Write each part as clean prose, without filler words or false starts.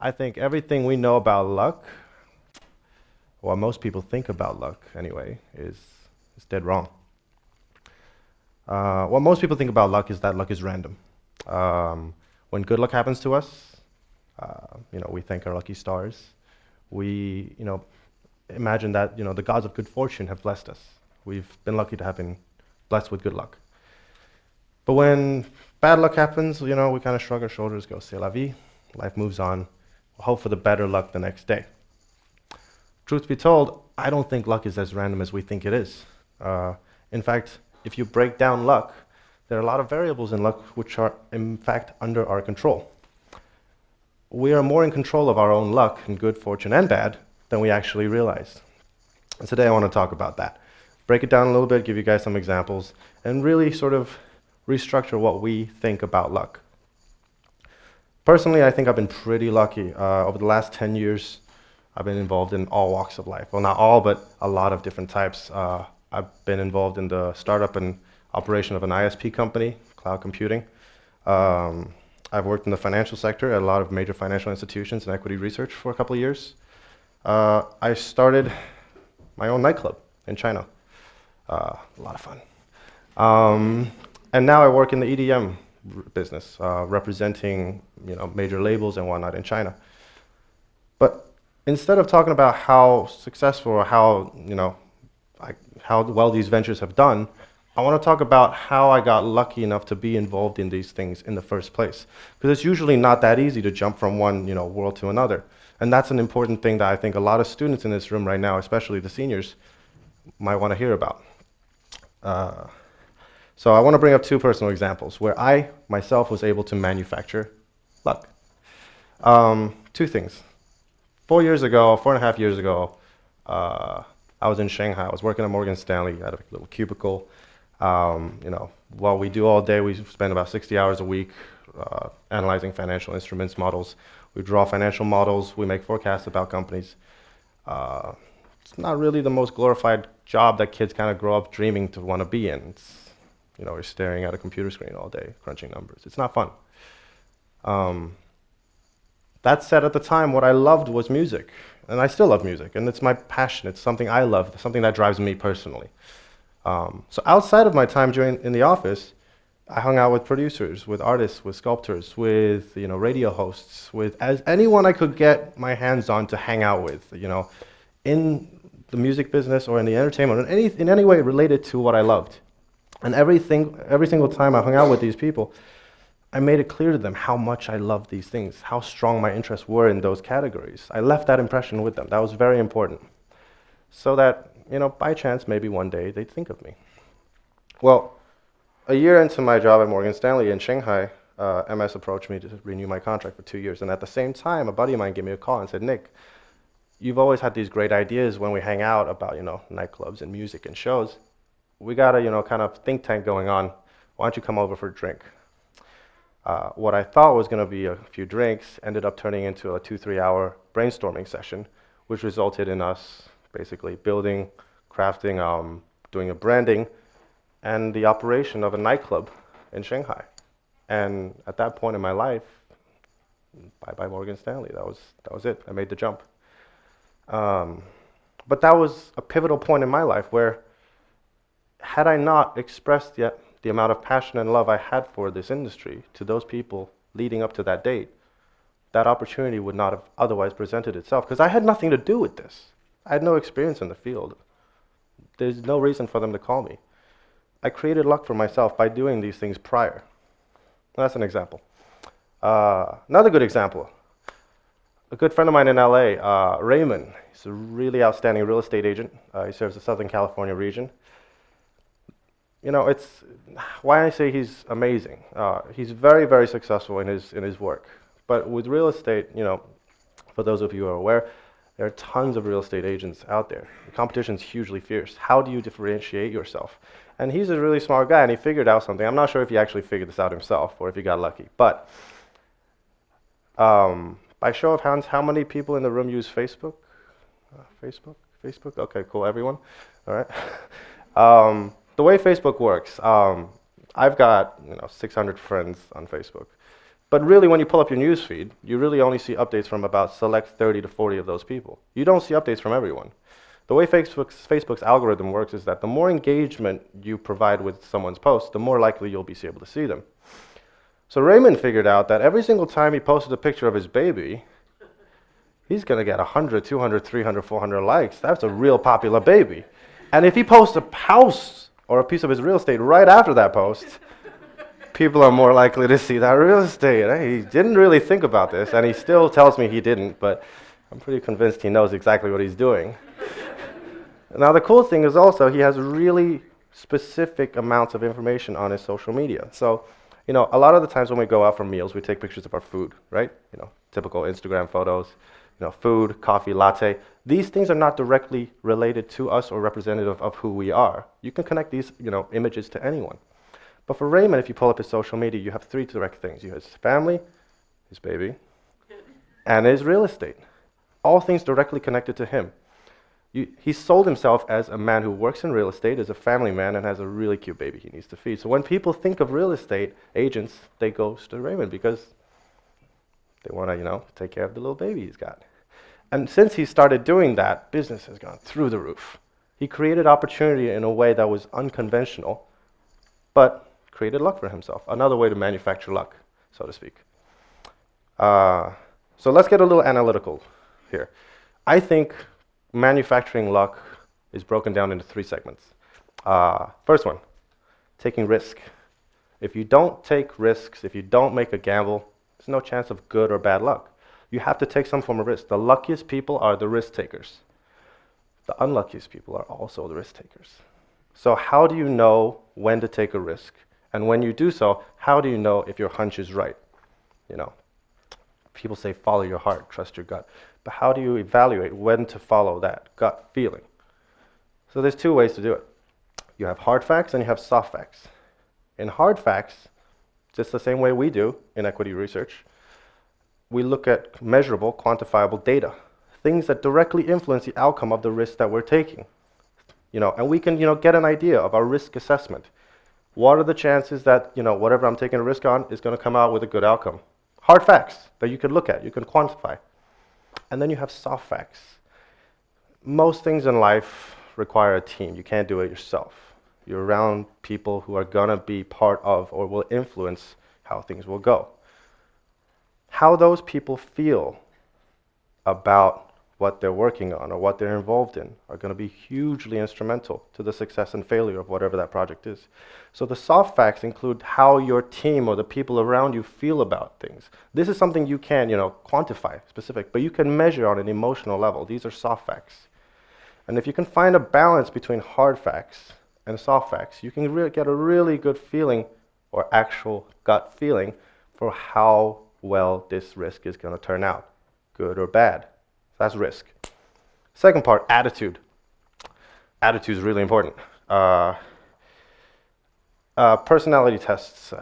I think everything we know about luck, or most people think about luck anyway, is dead wrong. What most people think about luck is that luck is random. When good luck happens to us, we thank our lucky stars. We, imagine that, the gods of good fortune have blessed us. We've been lucky to have been blessed with good luck. But when bad luck happens, we kind of shrug our shoulders, go, c'est la vie, life moves on, we'll hope for the better luck the next day. Truth be told, I don't think luck is as random as we think it is. In fact, if you break down luck, there are a lot of variables in luck which are, in fact, under our control. We are more in control of our own luck, and good fortune and bad, than we actually realize. And today I want to talk about that. Break it down a little bit, give you guys some examples, and really sort of restructure what we think about luck. Personally, I think I've been pretty lucky. Over the last 10 years, I've been involved in all walks of life. Well, not all, but a lot of different types. I've been involved in the startup and operation of an ISP company, cloud computing. I've worked in the financial sector at a lot of major financial institutions and equity research for a couple of years. I started my own nightclub in China. A lot of fun. And now I work in the EDM business, representing major labels and whatnot in China. But instead of talking about how successful or how well these ventures have done, I want to talk about how I got lucky enough to be involved in these things in the first place. Because it's usually not that easy to jump from one world to another. And that's an important thing that I think a lot of students in this room right now, especially the seniors, might want to hear about. So I want to bring up two personal examples where I, myself, was able to manufacture luck. Two things. 4.5 years ago, I was in Shanghai. I was working at Morgan Stanley at a little cubicle. What we do all day, we spend about 60 hours a week analyzing financial instruments, models. We draw financial models. We make forecasts about companies. It's not really the most glorified job that kids kind of grow up dreaming to want to be in. It's, you're staring at a computer screen all day, crunching numbers. It's not fun. That said, at the time, what I loved was music. And I still love music, and it's my passion. It's something I love, something that drives me personally. So outside of my time in the office, I hung out with producers, with artists, with sculptors, with radio hosts, with anyone I could get my hands on to hang out with, in the music business or in the entertainment, in any way related to what I loved. And every single time I hung out with these people, I made it clear to them how much I loved these things, how strong my interests were in those categories. I left that impression with them. That was very important. So that, by chance, maybe one day they'd think of me. Well, a year into my job at Morgan Stanley in Shanghai, MS approached me to renew my contract for 2 years. And at the same time, a buddy of mine gave me a call and said, Nick, you've always had these great ideas when we hang out about, nightclubs and music and shows. We got a, kind of think tank going on. Why don't you come over for a drink? What I thought was going to be a few drinks ended up turning into a 2-3 hour brainstorming session, which resulted in us basically building, crafting, doing a branding, and the operation of a nightclub in Shanghai. And at that point in my life, bye-bye Morgan Stanley. That was it. I made the jump. But that was a pivotal point in my life where, had I not expressed yet the amount of passion and love I had for this industry to those people leading up to that date, that opportunity would not have otherwise presented itself, because I had nothing to do with this. I had no experience in the field. There's no reason for them to call me. I created luck for myself by doing these things prior. That's an example. Another good example, a good friend of mine in LA, Raymond. He's a really outstanding real estate agent. He serves the Southern California region. It's why I say he's amazing. He's very, very successful in his work. But with real estate, for those of you who are aware, there are tons of real estate agents out there. The competition's hugely fierce. How do you differentiate yourself? And he's a really smart guy, and he figured out something. I'm not sure if he actually figured this out himself or if he got lucky. But by show of hands, how many people in the room use Facebook? Facebook? Okay, cool, everyone. All right. The way Facebook works, I've got 600 friends on Facebook. But really, when you pull up your news feed, you really only see updates from about select 30 to 40 of those people. You don't see updates from everyone. The way Facebook's algorithm works is that the more engagement you provide with someone's post, the more likely you'll be able to see them. So Raymond figured out that every single time he posted a picture of his baby, he's going to get 100, 200, 300, 400 likes. That's a real popular baby. And if he posts a house or a piece of his real estate right after that post, people are more likely to see that real estate. He didn't really think about this, and he still tells me he didn't, but I'm pretty convinced he knows exactly what he's doing. Now, the cool thing is also he has really specific amounts of information on his social media. So, a lot of the times when we go out for meals, we take pictures of our food, right? Typical Instagram photos, food, coffee, latte. These things are not directly related to us or representative of who we are. You can connect these, images to anyone. But for Raymond, if you pull up his social media, you have three direct things. You have his family, his baby, and his real estate. All things directly connected to him. He sold himself as a man who works in real estate, as a family man, and has a really cute baby he needs to feed. So when people think of real estate agents, they go to Raymond because they want to, take care of the little baby he's got. And since he started doing that, business has gone through the roof. He created opportunity in a way that was unconventional, but created luck for himself. Another way to manufacture luck, so to speak. So let's get a little analytical here. I think manufacturing luck is broken down into three segments. First one, taking risk. If you don't take risks, if you don't make a gamble, there's no chance of good or bad luck. You have to take some form of risk. The luckiest people are the risk takers. The unluckiest people are also the risk takers. So how do you know when to take a risk? And when you do so, how do you know if your hunch is right? People say follow your heart, trust your gut. But how do you evaluate when to follow that gut feeling? So there's two ways to do it. You have hard facts and you have soft facts. In hard facts, just the same way we do in equity research, we look at measurable, quantifiable data, things that directly influence the outcome of the risk that we're taking. And we can, get an idea of our risk assessment. What are the chances that, whatever I'm taking a risk on is going to come out with a good outcome? Hard facts that you can look at, you can quantify. And then you have soft facts. Most things in life require a team. You can't do it yourself. You're around people who are going to be part of or will influence how things will go. How those people feel about what they're working on or what they're involved in are going to be hugely instrumental to the success and failure of whatever that project is. So the soft facts include how your team or the people around you feel about things. This is something you can, quantify, specific, but you can measure on an emotional level. These are soft facts. And if you can find a balance between hard facts and soft facts, you can get a really good feeling or actual gut feeling for how well this risk is going to turn out, good or bad. That's risk. Second part, attitude. Attitude is really important. Personality tests.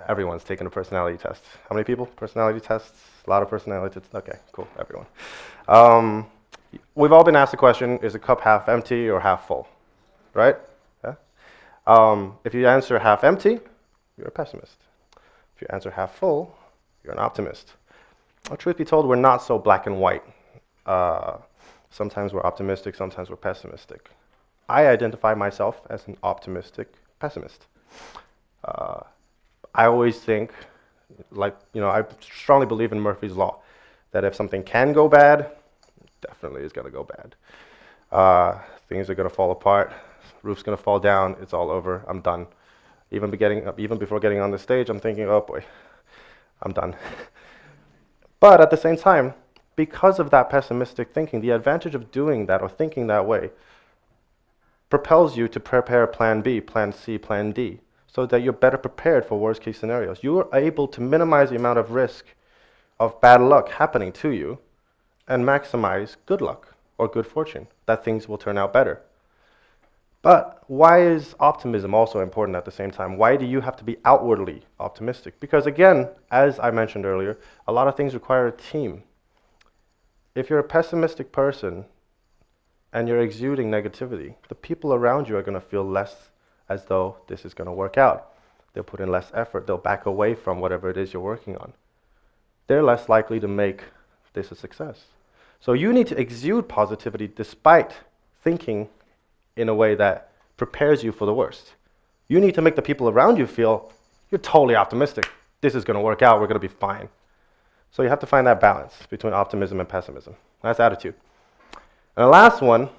Everyone's taken a personality test. How many people? Personality tests? A lot of personality tests. Okay, cool, everyone. We've all been asked the question, is the cup half empty or half full? Right? Yeah? If you answer half empty, you're a pessimist. If you answer half full, you're an optimist. Well, truth be told, we're not so black and white. Sometimes we're optimistic, sometimes we're pessimistic. I identify myself as an optimistic pessimist. I always think, I strongly believe in Murphy's Law, that if something can go bad, definitely is going to go bad. Things are going to fall apart, roof's going to fall down, it's all over, I'm done. Even before getting on the stage, I'm thinking, oh boy, I'm done. But at the same time, because of that pessimistic thinking, the advantage of doing that or thinking that way propels you to prepare plan B, plan C, plan D, so that you're better prepared for worst case scenarios. You are able to minimize the amount of risk of bad luck happening to you and maximize good luck or good fortune, that things will turn out better. But why is optimism also important at the same time? Why do you have to be outwardly optimistic? Because again, as I mentioned earlier, a lot of things require a team. If you're a pessimistic person and you're exuding negativity, the people around you are going to feel less as though this is going to work out. they'll put in less effort, they'll back away from whatever it is you're working on. They're less likely to make this a success. So you need to exude positivity despite thinking in a way that prepares you for the worst. You need to make the people around you feel you're totally optimistic. This is going to work out. We're going to be fine. So you have to find that balance between optimism and pessimism. That's attitude. And the last one,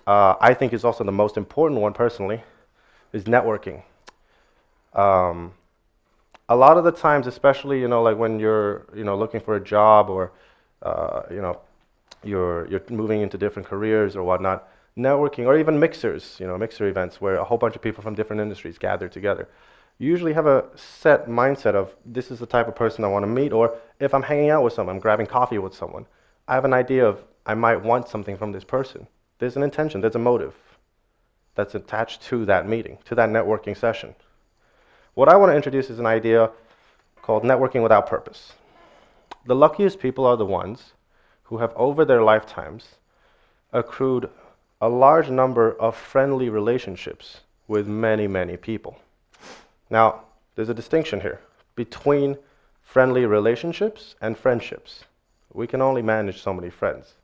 I think is also the most important one personally, is networking. A lot of the times, especially like when you're looking for a job or you're moving into different careers or whatnot, networking, or even mixers, mixer events where a whole bunch of people from different industries gather together. You usually have a set mindset of this is the type of person I want to meet, or if I'm hanging out with someone, I'm grabbing coffee with someone, I have an idea of I might want something from this person. There's an intention, there's a motive that's attached to that meeting, to that networking session. What I want to introduce is an idea called networking without purpose. The luckiest people are the ones who have over their lifetimes accrued a large number of friendly relationships with many, many people. Now, there's a distinction here between friendly relationships and friendships. We can only manage so many friends.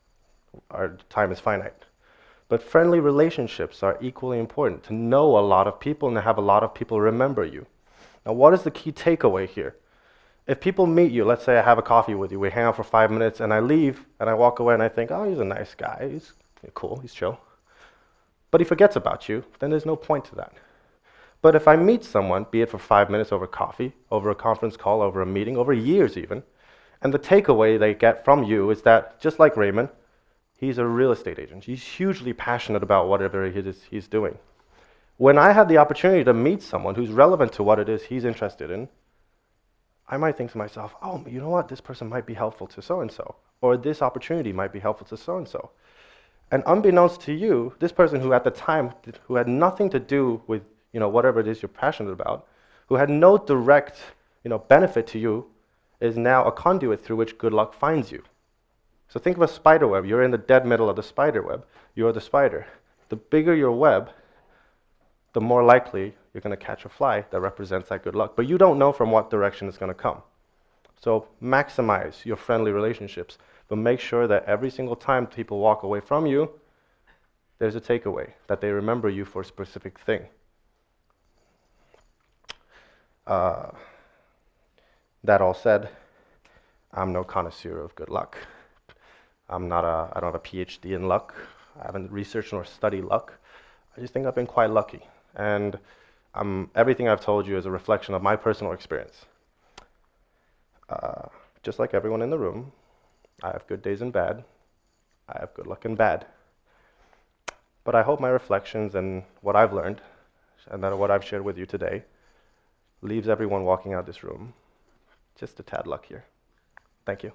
Our time is finite. But friendly relationships are equally important, to know a lot of people and to have a lot of people remember you. Now, what is the key takeaway here? If people meet you, let's say I have a coffee with you, we hang out for 5 minutes, and I leave, and I walk away, and I think, oh, he's a nice guy, he's cool, he's chill. But he forgets about you, then there's no point to that. But if I meet someone, be it for 5 minutes over coffee, over a conference call, over a meeting, over years even, and the takeaway they get from you is that, just like Raymond, he's a real estate agent. He's hugely passionate about whatever it is he's doing. When I have the opportunity to meet someone who's relevant to what it is he's interested in, I might think to myself, oh, you know what, this person might be helpful to so-and-so, or this opportunity might be helpful to so-and-so. And unbeknownst to you, this person who at the time, who had nothing to do with whatever it is you're passionate about, who had no direct benefit to you, is now a conduit through which good luck finds you. So think of a spider web. You're in the dead middle of the spider web. You're the spider. The bigger your web, the more likely you're going to catch a fly that represents that good luck. But you don't know from what direction it's going to come. So maximize your friendly relationships, but make sure that every single time people walk away from you, there's a takeaway, that they remember you for a specific thing. That all said, I'm no connoisseur of good luck. I don't have a PhD in luck. I haven't researched nor studied luck. I just think I've been quite lucky. And everything I've told you is a reflection of my personal experience. Just like everyone in the room, I have good days and bad. I have good luck and bad. But I hope my reflections and what I've learned, and that what I've shared with you today, leaves everyone walking out this room just a tad luckier. Thank you.